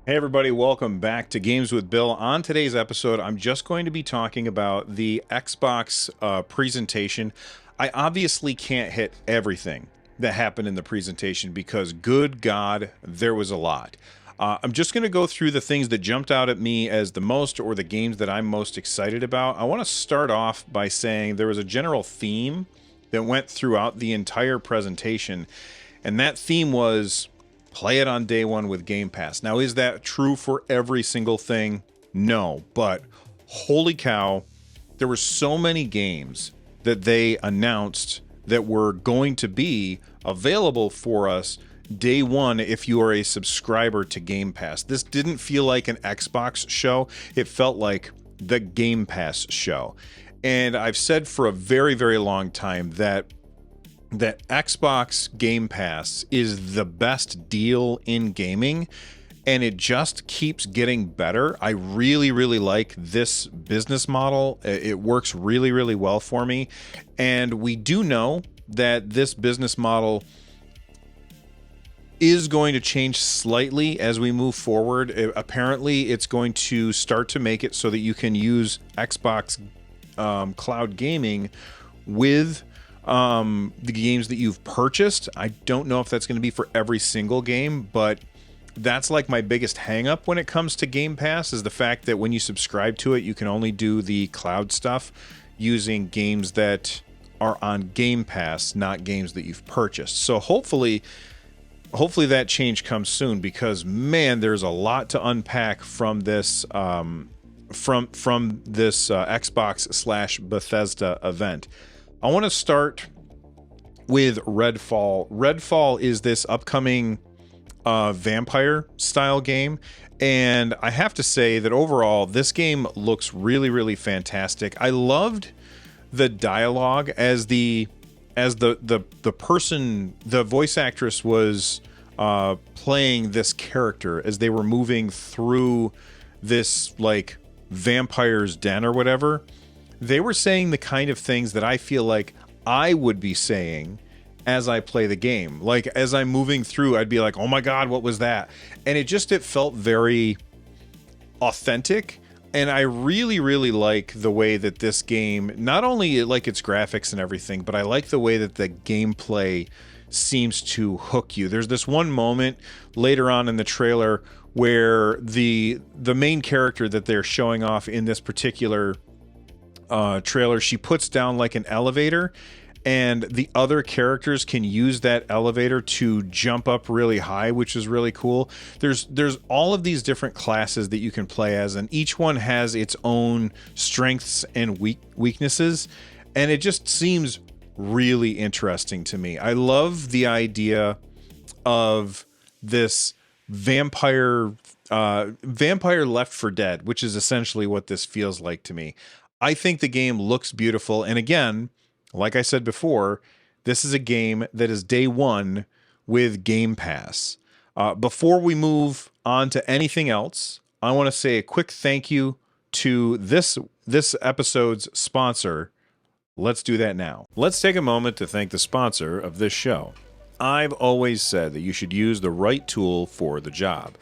Hey everybody, welcome back to Games with Bill. On today's episode, I'm just going to be talking about the Xbox presentation. I obviously can't hit everything that happened in the presentation because, good God, there was a lot. I'm just going to go through the things that jumped out at me as the most, or the games that I'm most excited about. I want to start off by saying there was a general theme that went throughout the entire presentation, and that theme was play it on day one with Game Pass. Now, is that true for every single thing? No, but holy cow, there were so many games that they announced that were going to be available for us day one if you are a subscriber to Game Pass. This didn't feel like an Xbox show. It felt like the Game Pass show. And I've said for a very, very long time that Xbox Game Pass is the best deal in gaming, and it just keeps getting better. I really, really like this business model. It works really, really well for me. And we do know that this business model is going to change slightly as we move forward. Apparently, it's going to start to make it so that you can use Xbox cloud gaming with the games that you've purchased. I don't know if that's going to be for every single game, but that's like my biggest hang up when it comes to Game Pass, is the fact that when you subscribe to it, you can only do the cloud stuff using games that are on Game Pass, not games that you've purchased. So hopefully that change comes soon, because man, there's a lot to unpack from this from this Xbox / Bethesda event. I want to start with Redfall. Redfall is this upcoming vampire style game, and I have to say that overall this game looks really, really fantastic. I loved the dialogue as the person, the voice actress was playing this character as they were moving through this like vampire's den or whatever. They were saying the kind of things that I feel like I would be saying as I play the game. Like, as I'm moving through, I'd be like, oh my God, what was that? And it felt very authentic. And I really, really like the way that this game, not only like its graphics and everything, but I like the way that the gameplay seems to hook you. There's this one moment later on in the trailer where the main character that they're showing off in this particular trailer, she puts down like an elevator, and the other characters can use that elevator to jump up really high, which is really cool. There's all of these different classes that you can play as, and each one has its own strengths and weaknesses, and it just seems really interesting to me. I love the idea of this vampire Left 4 Dead, which is essentially what this feels like to me. I think the game looks beautiful. And again, like I said before, this is a game that is day one with Game Pass. Before we move on to anything else, I want to say a quick thank you to this episode's sponsor. Let's do that now. Let's take a moment to thank the sponsor of this show. I've always said that you should use the right tool for the job.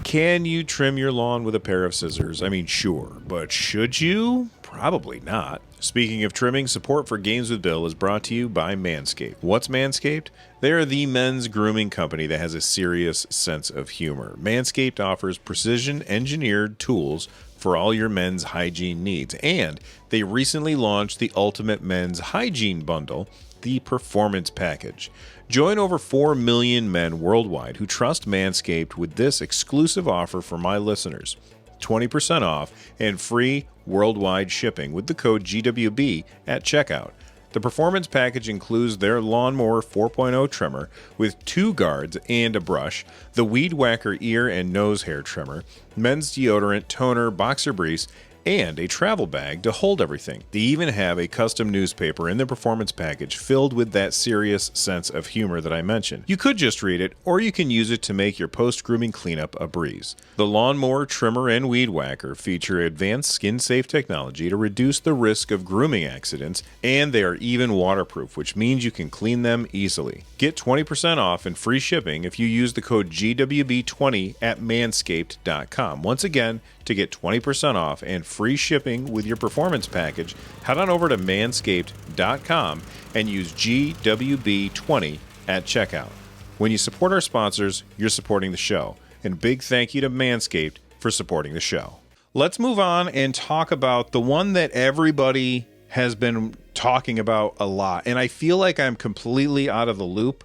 Can you trim your lawn with a pair of scissors? I mean, sure, but should you? Probably not. Speaking of trimming, support for Games with Bill is brought to you by Manscaped. What's Manscaped? They're the men's grooming company that has a serious sense of humor. Manscaped offers precision-engineered tools for all your men's hygiene needs, and they recently launched the Ultimate Men's Hygiene Bundle, the Performance Package. Join over 4 million men worldwide who trust Manscaped with this exclusive offer for my listeners. 20% off and free worldwide shipping with the code GWB at checkout. The Performance Package includes their Lawnmower 4.0 trimmer with 2 guards and a brush, the Weed Whacker ear and nose hair trimmer, men's deodorant, toner, boxer briefs, and a travel bag to hold everything. They even have a custom newspaper in their performance package filled with that serious sense of humor that I mentioned. You could just read it, or you can use it to make your post-grooming cleanup a breeze. The lawnmower, trimmer, and weed whacker feature advanced skin-safe technology to reduce the risk of grooming accidents, and they are even waterproof, which means you can clean them easily. Get 20% off and free shipping if you use the code GWB20 at manscaped.com. Once again, to get 20% off and free shipping with your performance package, head on over to manscaped.com and use GWB20 at checkout. When you support our sponsors, you're supporting the show. And big thank you to Manscaped for supporting the show. Let's move on and talk about the one that everybody has been talking about a lot. And I feel like I'm completely out of the loop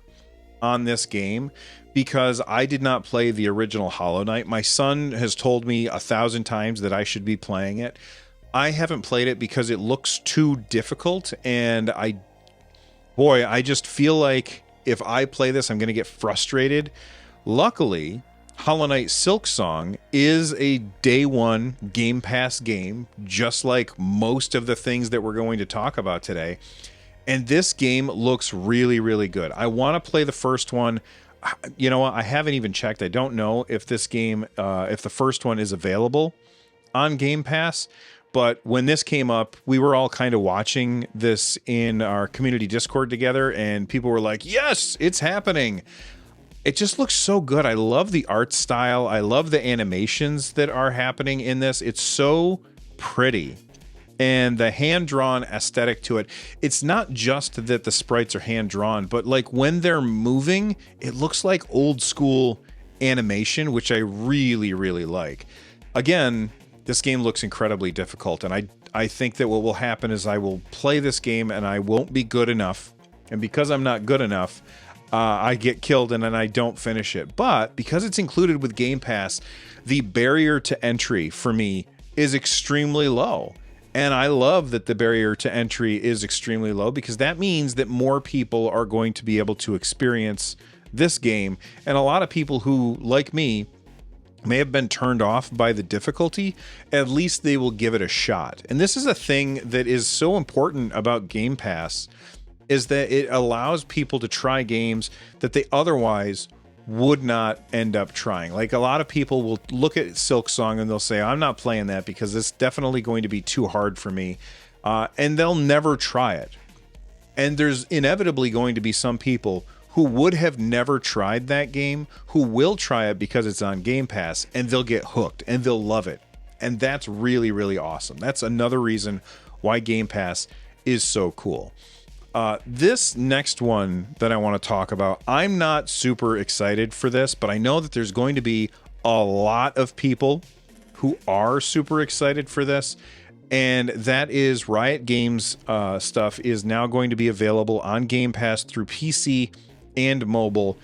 on this game because I did not play the original Hollow Knight. My son has told me 1,000 times that I should be playing it. I haven't played it because it looks too difficult, and I just feel like if I play this, I'm going to get frustrated. Luckily, Hollow Knight Silksong is a day one Game Pass game, just like most of the things that we're going to talk about today. And this game looks really, really good. I want to play the first one. You know what? I haven't even checked. I don't know if this game, if the first one is available on Game Pass. But when this came up, we were all kind of watching this in our community Discord together, and people were like, yes, it's happening. It just looks so good. I love the art style. I love the animations that are happening in this. It's so pretty. And the hand-drawn aesthetic to it, it's not just that the sprites are hand-drawn, but like when they're moving, it looks like old school animation, which I really, really like. Again, this game looks incredibly difficult, and I think that what will happen is I will play this game and I won't be good enough. And because I'm not good enough, I get killed and then I don't finish it. But because it's included with Game Pass, the barrier to entry for me is extremely low. And I love that the barrier to entry is extremely low because that means that more people are going to be able to experience this game. And a lot of people who, like me, may have been turned off by the difficulty, at least they will give it a shot. And this is a thing that is so important about Game Pass, is that it allows people to try games that they otherwise would not end up trying. Like, a lot of people will look at Silksong and they'll say, I'm not playing that because it's definitely going to be too hard for me. And they'll never try it. And there's inevitably going to be some people who would have never tried that game, who will try it because it's on Game Pass, and they'll get hooked and they'll love it. And that's really, really awesome. That's another reason why Game Pass is so cool. This next one that I want to talk about, I'm not super excited for this, but I know that there's going to be a lot of people who are super excited for this. And that is Riot Games stuff is now going to be available on Game Pass through PC and mobile.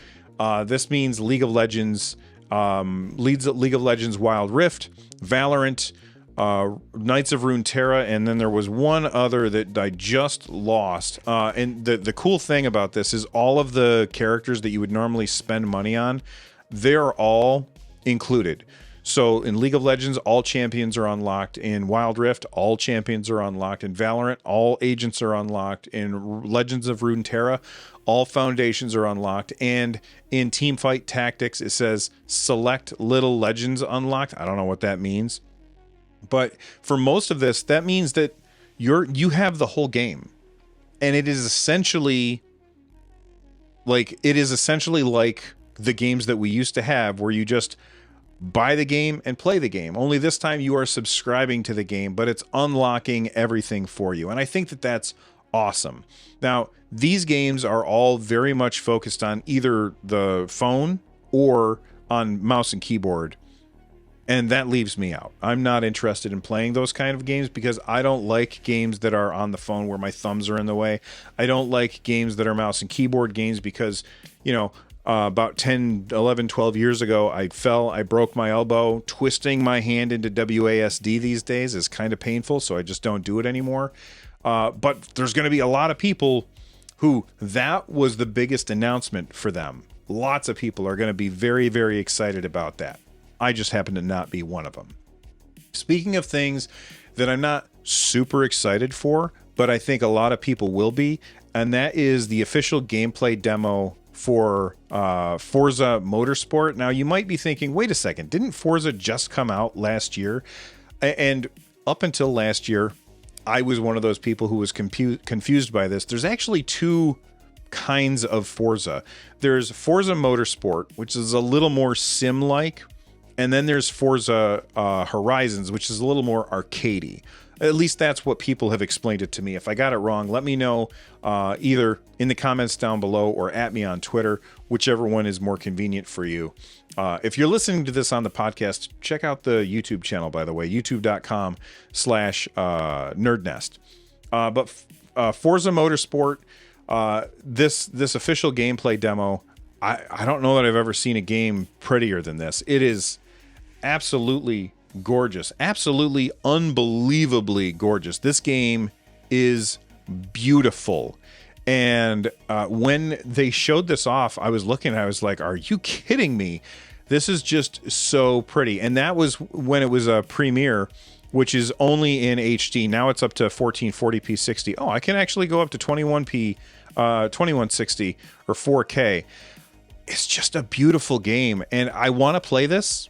This means League of Legends, League of Legends Wild Rift, Valorant, Knights of Runeterra, and then there was one other that I just lost. And the cool thing about this is all of the characters that you would normally spend money on, they're all included. So in League of Legends, all champions are unlocked. In Wild Rift, all champions are unlocked. In Valorant, all agents are unlocked. In Legends of Runeterra, all foundations are unlocked. And in Teamfight Tactics, it says select little legends unlocked. I don't know what that means. But for most of this, that means that you have the whole game. And it is essentially like the games that we used to have, where you just buy the game and play the game. Only this time you are subscribing to the game, but it's unlocking everything for you. And I think that that's awesome. Now, these games are all very much focused on either the phone or on mouse and keyboard. And that leaves me out. I'm not interested in playing those kind of games because I don't like games that are on the phone where my thumbs are in the way. I don't like games that are mouse and keyboard games because, about 10, 11, 12 years ago, I broke my elbow. Twisting my hand into WASD these days is kind of painful, so I just don't do it anymore. But there's going to be a lot of people who that was the biggest announcement for them. Lots of people are going to be very, very excited about that. I just happen to not be one of them. Speaking of things that I'm not super excited for, but I think a lot of people will be, and that is the official gameplay demo for Forza Motorsport. Now, you might be thinking, wait a second, didn't Forza just come out last year? And up until last year, I was one of those people who was confused by this. There's actually two kinds of Forza. There's Forza Motorsport, which is a little more sim-like, and then there's Forza Horizons, which is a little more arcadey. At least that's what people have explained it to me. If I got it wrong, let me know either in the comments down below or at me on Twitter, whichever one is more convenient for you. If you're listening to this on the podcast, check out the YouTube channel, by the way, youtube.com/nerdnest. But Forza Motorsport, this official gameplay demo, I don't know that I've ever seen a game prettier than this. It is absolutely gorgeous, absolutely unbelievably gorgeous. This game is beautiful. And when they showed this off, I was looking, I was like, are you kidding me? This is just so pretty. And that was when it was a premiere, which is only in HD. Now it's up to 1440p 60. Oh, I can actually go up to 2160 or 4K. It's just a beautiful game. And I want to play this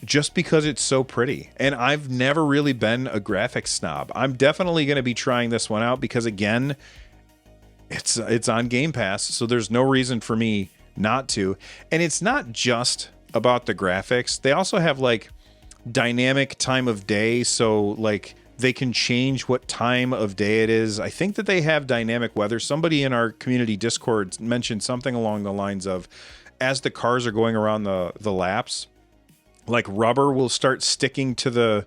just because it's so pretty. And I've never really been a graphics snob. I'm definitely going to be trying this one out because, again, it's on Game Pass, so there's no reason for me not to. And it's not just about the graphics. They also have like dynamic time of day, so like they can change what time of day it is. I think that they have dynamic weather. Somebody in our community Discord mentioned something along the lines of, as the cars are going around the laps, like rubber will start sticking to the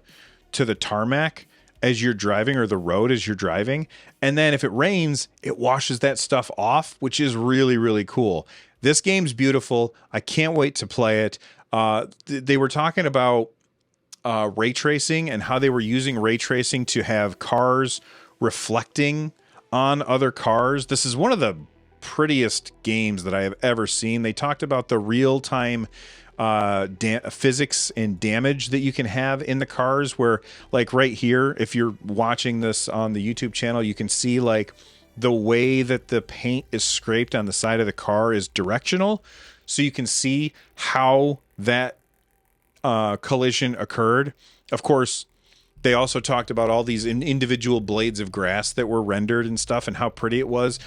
tarmac as you're driving, or the road as you're driving. And then if it rains, it washes that stuff off, which is really, really cool. This game's beautiful. I can't wait to play it. They were talking about ray tracing and how they were using ray tracing to have cars reflecting on other cars. This is one of the prettiest games that I have ever seen. They talked about the real-time physics and damage that you can have in the cars, where like right here, if you're watching this on the YouTube channel, you can see like the way that the paint is scraped on the side of the car is directional, so you can see how that collision occurred. Of course, they also talked about all these individual blades of grass that were rendered and stuff, and how pretty it was.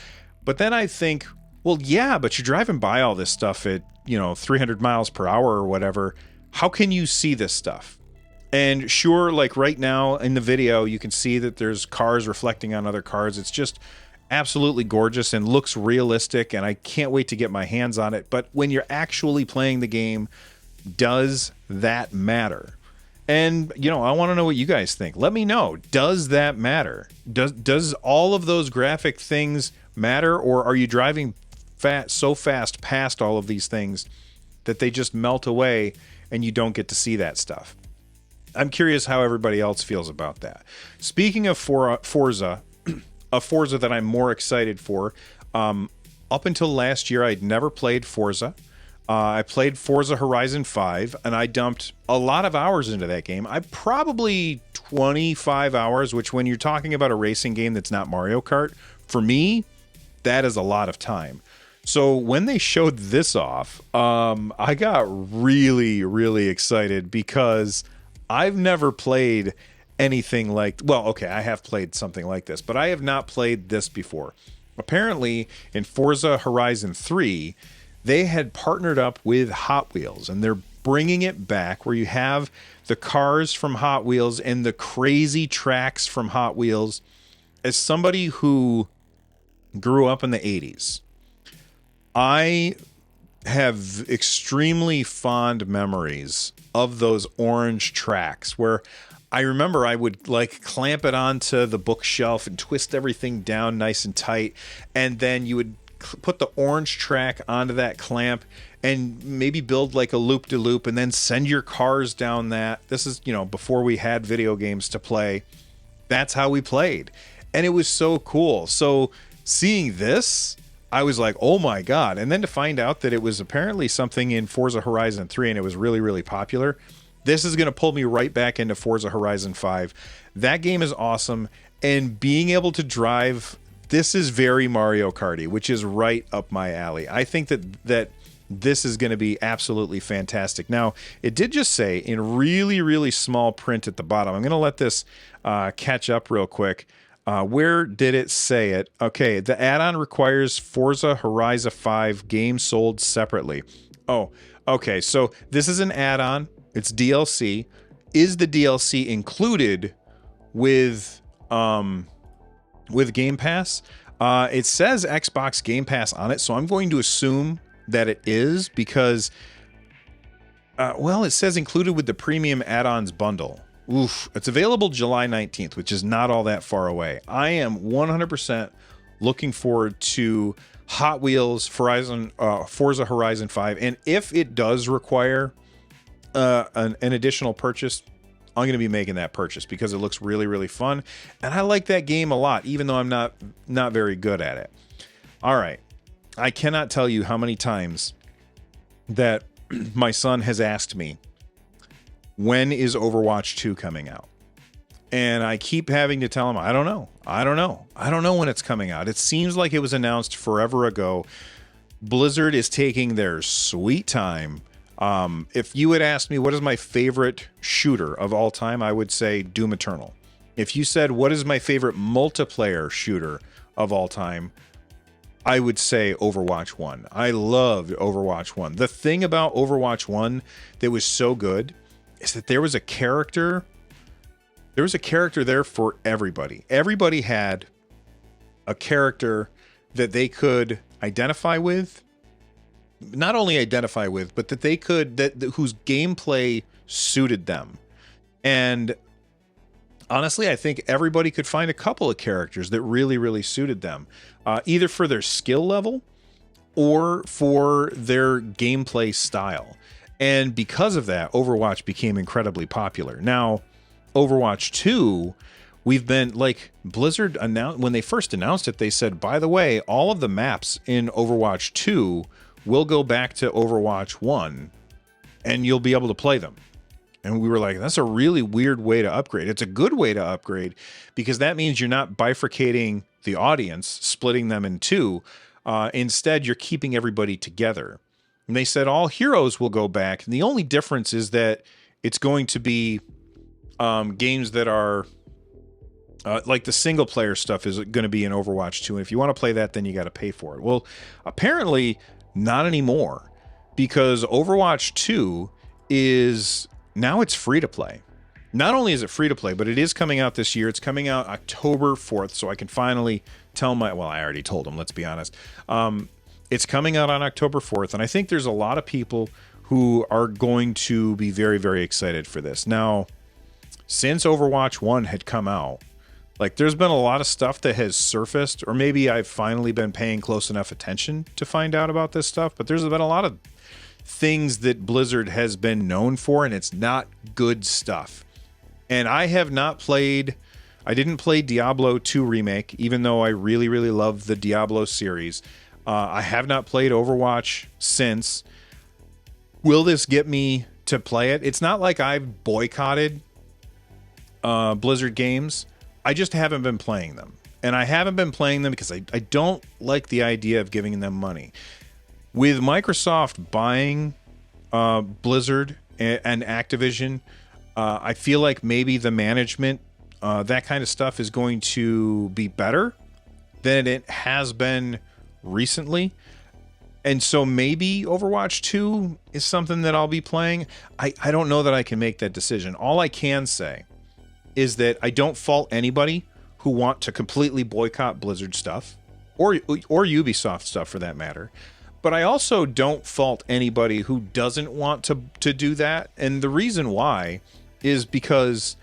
But then I think, well, yeah, but you're driving by all this stuff at 300 miles per hour or whatever. How can you see this stuff? And sure, like right now in the video, you can see that there's cars reflecting on other cars. It's just absolutely gorgeous and looks realistic, and I can't wait to get my hands on it. But when you're actually playing the game, does that matter? And, I want to know what you guys think. Let me know. Does that matter? Does all of those graphic things matter, or are you driving so fast past all of these things that they just melt away and you don't get to see that stuff? I'm curious how everybody else feels about that. Speaking of Forza, a Forza that I'm more excited for, up until last year, I'd never played Forza. I played Forza Horizon 5, and I dumped a lot of hours into that game. Probably 25 hours, which when you're talking about a racing game that's not Mario Kart, for me, that is a lot of time. So when they showed this off, I got really, really excited because I've never played anything like... Well, okay, I have played something like this, but I have not played this before. Apparently, in Forza Horizon 3, they had partnered up with Hot Wheels, and they're bringing it back where you have the cars from Hot Wheels and the crazy tracks from Hot Wheels. As somebody who grew up in the 80s, I have extremely fond memories of those orange tracks where I remember I would like clamp it onto the bookshelf and twist everything down nice and tight, and then you would put the orange track onto that clamp and maybe build like a loop-de-loop and then send your cars down that. This is, before we had video games to play. That's how we played. And it was so cool. So seeing this, I was like, oh my God. And then to find out that it was apparently something in Forza Horizon 3 and it was really, really popular. This is going to pull me right back into Forza Horizon 5. That game is awesome. And being able to drive, this is very Mario Karty, which is right up my alley. I think that this is going to be absolutely fantastic. Now, it did just say in really, really small print at the bottom. I'm going to let this catch up real quick. Where did it say it? Okay, the add-on requires Forza Horizon 5 games sold separately. Oh, okay. So this is an add-on. It's DLC. Is the DLC included with Game Pass? It says Xbox Game Pass on it, so I'm going to assume that it is because, well, it says included with the premium add-ons bundle. Oof, it's available July 19th, which is not all that far away. I am 100% looking forward to Hot Wheels Forza Horizon 5. And if it does require an additional purchase, I'm going to be making that purchase because it looks really, really fun. And I like that game a lot, even though I'm not very good at it. All right. I cannot tell you how many times that my son has asked me, when is Overwatch 2 coming out? And I keep having to tell him, I don't know. I don't know when it's coming out. It seems like it was announced forever ago. Blizzard is taking their sweet time. If you had asked me what is my favorite shooter of all time, I would say Doom Eternal. If you said what is my favorite multiplayer shooter of all time, I would say Overwatch 1. I loved Overwatch 1. The thing about Overwatch 1 that was so good is that there was a character there for everybody. Everybody had a character that they could identify with. Not only identify with, but that they could, whose gameplay suited them. And honestly, I think everybody could find a couple of characters that really, really suited them, either for their skill level or for their gameplay style. And because of that, Overwatch became incredibly popular. Now, Overwatch 2, we've been like Blizzard announced when they first announced it, they said, by the way, all of the maps in Overwatch 2 will go back to Overwatch 1 and you'll be able to play them. And we were like, that's a really weird way to upgrade. It's a good way to upgrade because that means you're not bifurcating the audience, splitting them in two. Instead, you're keeping everybody together. And they said all heroes will go back. And the only difference is that it's going to be games that are like the single player stuff is going to be in Overwatch 2. And if you want to play that, then you got to pay for it. Well, apparently not anymore because Overwatch 2 is now it's free to play. Not only is it free to play, but it is coming out this year. It's coming out October 4th. So I can finally tell I already told them, let's be honest. It's coming out on October 4th. And I think there's a lot of people who are going to be very, very excited for this. Now, since Overwatch 1 had come out, like there's been a lot of stuff that has surfaced, or maybe I've finally been paying close enough attention to find out about this stuff, but there's been a lot of things that Blizzard has been known for, and it's not good stuff. And I didn't play Diablo 2 Remake, even though I really, really love the Diablo series. I have not played Overwatch since. Will this get me to play it? It's not like I've boycotted Blizzard games. I just haven't been playing them. And I haven't been playing them because I don't like the idea of giving them money. With Microsoft buying Blizzard and Activision, I feel like maybe the management, that kind of stuff is going to be better than it has been recently. And so maybe Overwatch 2 is something that I'll be playing. I don't know that I can make that decision. All I can say is that I don't fault anybody who want to completely boycott Blizzard stuff or Ubisoft stuff for that matter. But I also don't fault anybody who doesn't want to do that. And the reason why is because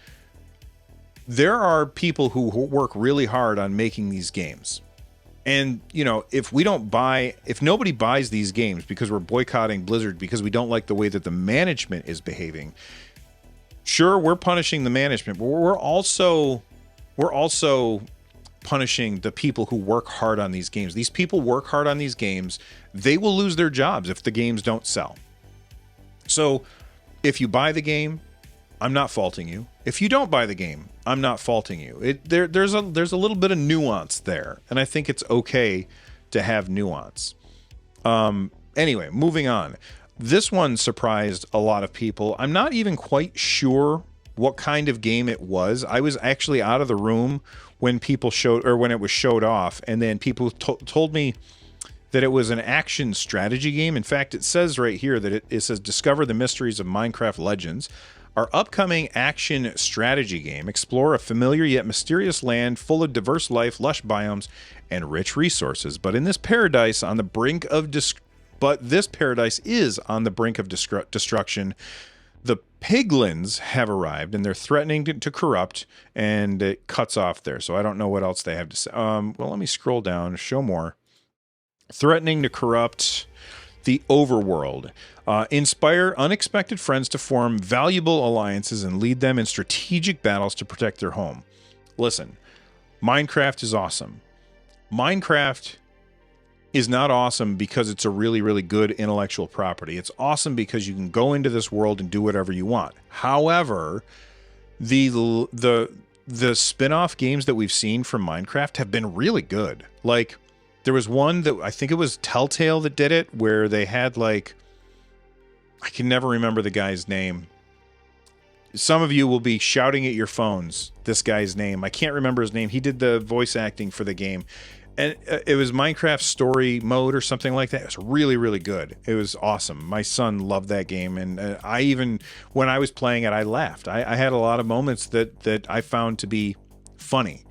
there are people who work really hard on making these games. And, you know, if nobody buys these games because we're boycotting Blizzard because we don't like the way that the management is behaving, sure, we're punishing the management, but we're also punishing the people who work hard on these games. These people work hard on these games. They will lose their jobs if the games don't sell. So if you buy the game, I'm not faulting you. If you don't buy the game, I'm not faulting you. There's a little bit of nuance there, and I think it's okay to have nuance. Anyway, moving on. This one surprised a lot of people. I'm not even quite sure what kind of game it was. I was actually out of the room when when it was showed off, and then people told me that it was an action strategy game. In fact, it says right here that it says discover the mysteries of Minecraft Legends. Our upcoming action strategy game. Explore a familiar yet mysterious land full of diverse life, lush biomes, and rich resources. But this paradise is on the brink of destruction. The piglins have arrived, and they're threatening to corrupt, and it cuts off there. So I don't know what else they have to say. Well, let me scroll down, show more. Threatening to corrupt the overworld. Inspire unexpected friends to form valuable alliances and lead them in strategic battles to protect their home. Listen, Minecraft is awesome. Minecraft is not awesome because it's a really, really good intellectual property. It's awesome because you can go into this world and do whatever you want. However, the spin-off games that we've seen from Minecraft have been really good. Like, there was one that I think it was Telltale that did it, where they had like, I can never remember the guy's name. Some of you will be shouting at your phones this guy's name. I can't remember his name. He did the voice acting for the game. And it was Minecraft Story Mode or something like that. It was really, really good. It was awesome. My son loved that game. And I even, when I was playing it, I laughed. I had a lot of moments that I found to be funny.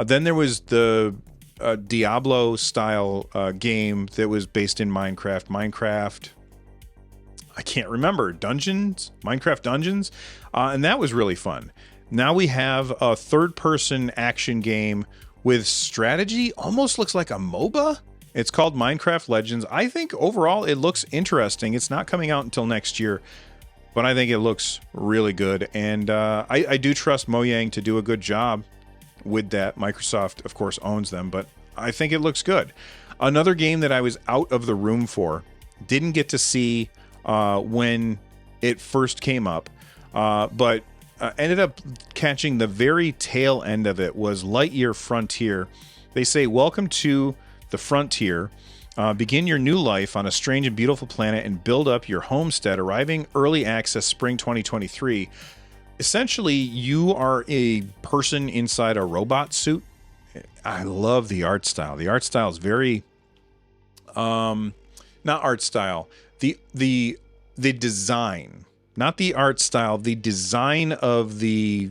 Then there was the Diablo style game that was based in Minecraft. I can't remember. Minecraft Dungeons. And that was really fun. Now we have a third-person action game with strategy. Almost looks like a MOBA. It's called Minecraft Legends. I think overall it looks interesting. It's not coming out until next year, but I think it looks really good. And I do trust Mojang to do a good job with that. Microsoft, of course, owns them, but I think it looks good. Another game that I was out of the room for, didn't get to see when it first came up, but ended up catching the very tail end of it, was Lightyear Frontier. They say, welcome to the frontier. Begin your new life on a strange and beautiful planet and build up your homestead. Arriving early access spring 2023. Essentially, you are a person inside a robot suit. I love the art style. The art style is very, not art style. The design, not the art style. The design of the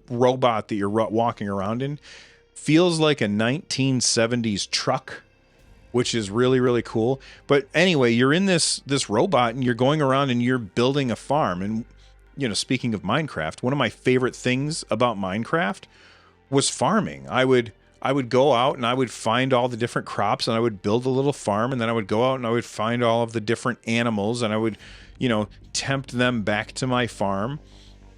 robot that you're walking around in feels like a 1970s truck, which is really, really cool. But anyway, you're in this robot and you're going around and you're building a farm. And you know, speaking of Minecraft, one of my favorite things about Minecraft was farming. I would go out and I would find all the different crops and I would build a little farm, and then I would go out and I would find all of the different animals and I would, you know, tempt them back to my farm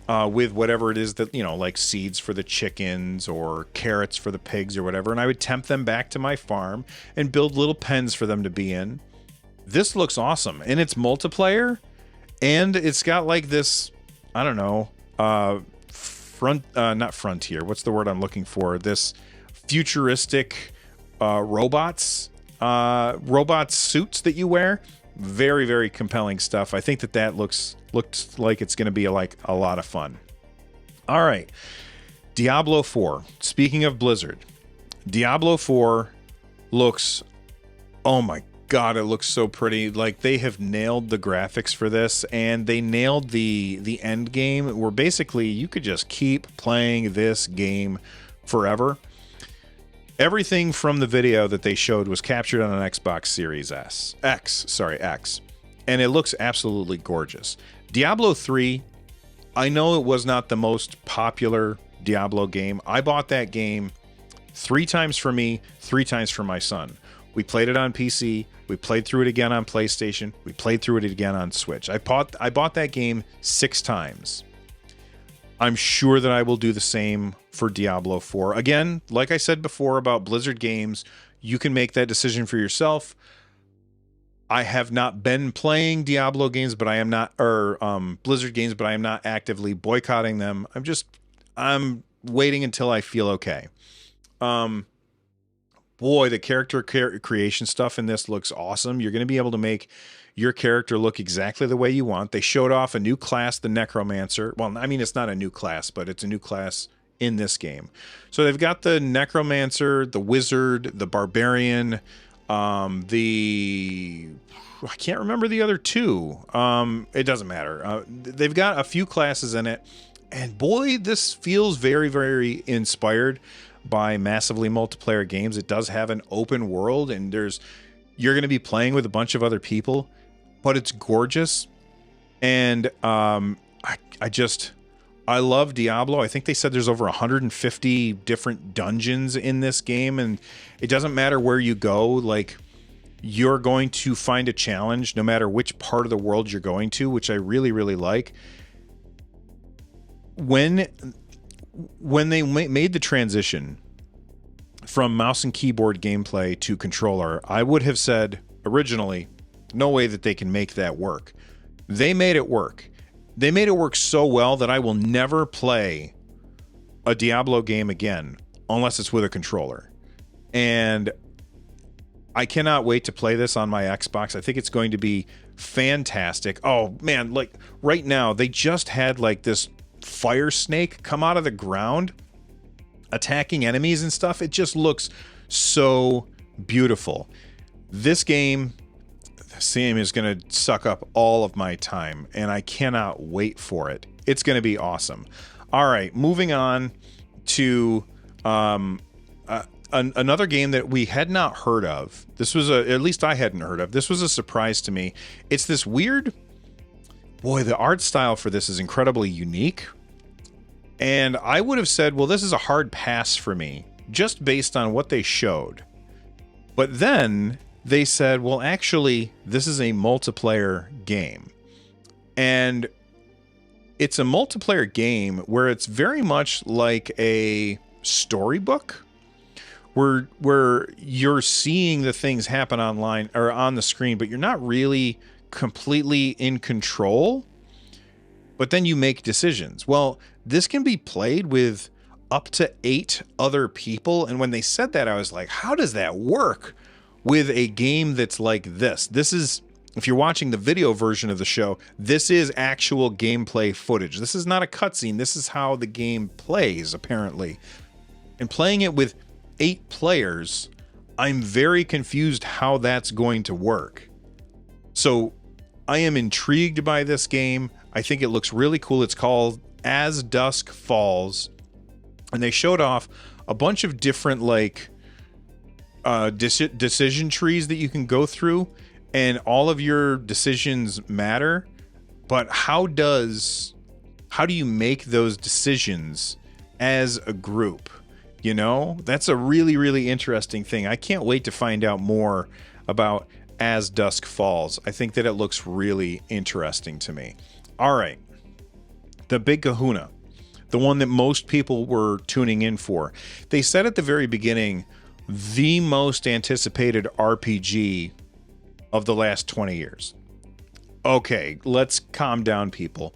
with whatever it is that, you know, like seeds for the chickens or carrots for the pigs or whatever. And I would tempt them back to my farm and build little pens for them to be in. This looks awesome. And it's multiplayer, and it's got like this, I don't know, not frontier. What's the word I'm looking for? This futuristic robot suits that you wear. Very, very compelling stuff. I think that looks like it's going to be like a lot of fun. All right, Diablo 4. Speaking of Blizzard, Diablo 4 looks, oh my God, it looks so pretty. Like, they have nailed the graphics for this, and they nailed the end game, where basically you could just keep playing this game forever. Everything from the video that they showed was captured on an Xbox Series X, and it looks absolutely gorgeous. Diablo 3, I know it was not the most popular Diablo game. I bought that game 3 times for me, 3 times for my son. We played it on PC. We played through it again on PlayStation. We played through it again on Switch. I bought that game 6 times. I'm sure that I will do the same for Diablo 4. Again, like I said before about Blizzard games, you can make that decision for yourself. I have not been playing Diablo games, but I am not, or Blizzard games, but I am not actively boycotting them. I'm waiting until I feel okay. Um, Boy, the character creation stuff in this looks awesome. You're going to be able to make your character look exactly the way you want. They showed off a new class, the Necromancer. Well, I mean, it's not a new class, but it's a new class in this game. So they've got the Necromancer, the Wizard, the Barbarian, the I can't remember the other two. It doesn't matter. They've got a few classes in it, and boy, this feels very, very inspired by massively multiplayer games. It does have an open world, and you're going to be playing with a bunch of other people, but it's gorgeous. And I love Diablo. I think they said there's over 150 different dungeons in this game, and it doesn't matter where you go. Like, you're going to find a challenge no matter which part of the world you're going to, which I really, really like. When they made the transition from mouse and keyboard gameplay to controller, I would have said originally, no way that they can make that work. They made it work. They made it work so well that I will never play a Diablo game again unless it's with a controller. And I cannot wait to play this on my Xbox. I think it's going to be fantastic. Oh man, like right now they just had like this fire snake come out of the ground attacking enemies and stuff. It just looks so beautiful. This game is going to suck up all of my time, and I cannot wait for it. It's going to be awesome. All right, moving on to another game that we had not heard of. This was at least I hadn't heard of. This was a surprise to me. It's this weird, boy, the art style for this is incredibly unique. And I would have said, well, this is a hard pass for me, just based on what they showed. But then they said, well, actually, this is a multiplayer game. And it's a multiplayer game where it's very much like a storybook, where you're seeing the things happen online or on the screen, but you're not really completely in control. But then you make decisions. Well, this can be played with up to 8 other people. And when they said that, I was like, how does that work with a game that's like this? This is, if you're watching the video version of the show, this is actual gameplay footage. This is not a cutscene. This is how the game plays, apparently. And playing it with 8 players, I'm very confused how that's going to work. So I am intrigued by this game. I think it looks really cool. It's called As Dusk Falls. And they showed off a bunch of different like decision trees that you can go through, and all of your decisions matter. But how do you make those decisions as a group? You know, that's a really, really interesting thing. I can't wait to find out more about As Dusk Falls. I think that it looks really interesting to me. All right. The big kahuna, the one that most people were tuning in for. They said at the very beginning, the most anticipated RPG of the last 20 years. Okay, let's calm down, people.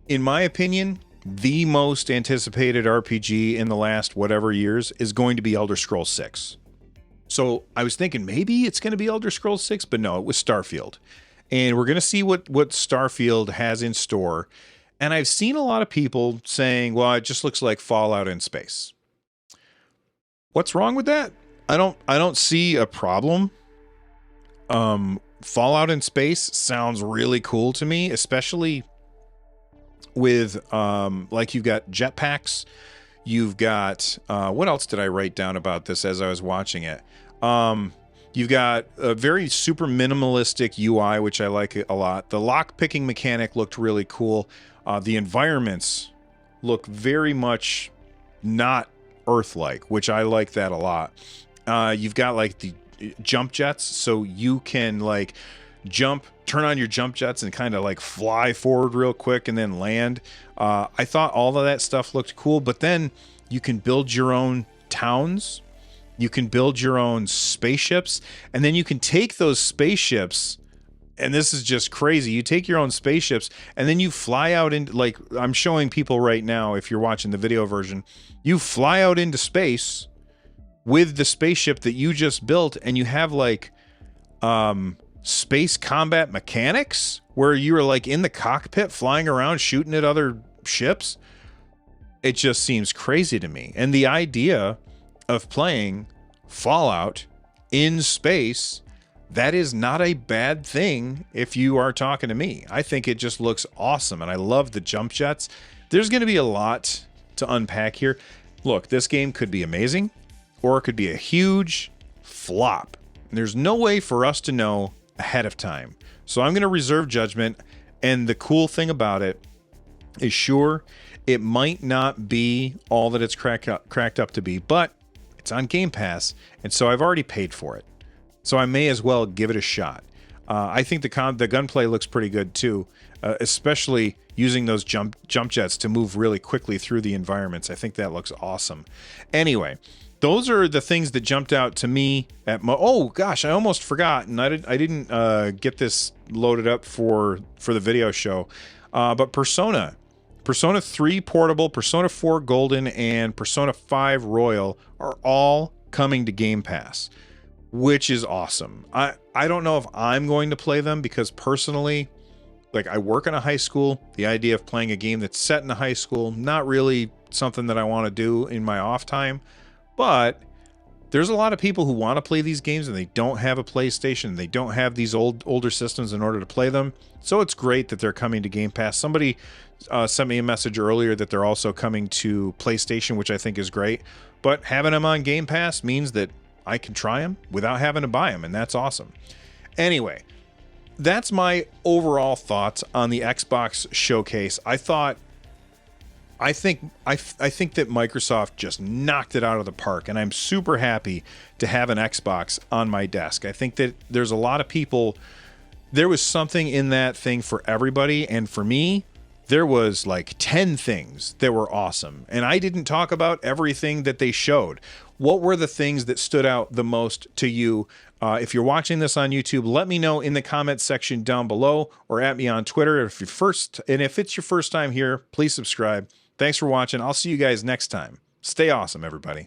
In my opinion, the most anticipated RPG in the last whatever years is going to be Elder Scrolls 6. So I was thinking maybe it's going to be Elder Scrolls 6, but no, it was Starfield. And we're going to see what Starfield has in store. And I've seen a lot of people saying, well, it just looks like Fallout in space. What's wrong with that? I don't see a problem. Fallout in space sounds really cool to me, especially with like you've got jetpacks, you've got what else did I write down about this as I was watching it? You've got a very super minimalistic UI, which I like a lot. The lock picking mechanic looked really cool. The environments look very much not Earth-like, which I like that a lot. You've got like the jump jets, so you can like turn on your jump jets and kind of like fly forward real quick and then land. I thought all of that stuff looked cool, but then you can build your own towns You can build your own spaceships, and then you can take those spaceships, and this is just crazy. You take your own spaceships, and then you fly out into, like I'm showing people right now, if you're watching the video version, you fly out into space with the spaceship that you just built, and you have like space combat mechanics where you're like in the cockpit flying around shooting at other ships. It just seems crazy to me. And the idea of playing Fallout in space, that is not a bad thing if you are talking to me. I think it just looks awesome, and I love the jump jets. There's going to be a lot to unpack here. Look, this game could be amazing, or it could be a huge flop. There's no way for us to know ahead of time. So I'm going to reserve judgment, and the cool thing about it is, sure, it might not be all that it's cracked up to be, but it's on Game Pass, and so I've already paid for it. So I may as well give it a shot. I think the gunplay looks pretty good too, especially using those jump jets to move really quickly through the environments. I think that looks awesome. Anyway, those are the things that jumped out to me at oh gosh, I almost forgot, and I didn't get this loaded up for the video show. But Persona 3 Portable, Persona 4 Golden, and Persona 5 Royal are all coming to Game Pass, which is awesome. I don't know if I'm going to play them because personally, like, I work in a high school. The idea of playing a game that's set in a high school, not really something that I want to do in my off time. But there's a lot of people who want to play these games and they don't have a PlayStation. They don't have these older systems in order to play them. So it's great that they're coming to Game Pass. Somebody sent me a message earlier that they're also coming to PlayStation, which I think is great. But having them on Game Pass means that I can try them without having to buy them, and that's awesome. Anyway, that's my overall thoughts on the Xbox Showcase. I think that Microsoft just knocked it out of the park, and I'm super happy to have an Xbox on my desk. I think that there's a lot of people, there was something in that thing for everybody, and for me, there was like 10 things that were awesome, and I didn't talk about everything that they showed. What were the things that stood out the most to you? If you're watching this on YouTube, let me know in the comments section down below, or at me on Twitter. If it's your first time here, please subscribe. Thanks for watching. I'll see you guys next time. Stay awesome, everybody.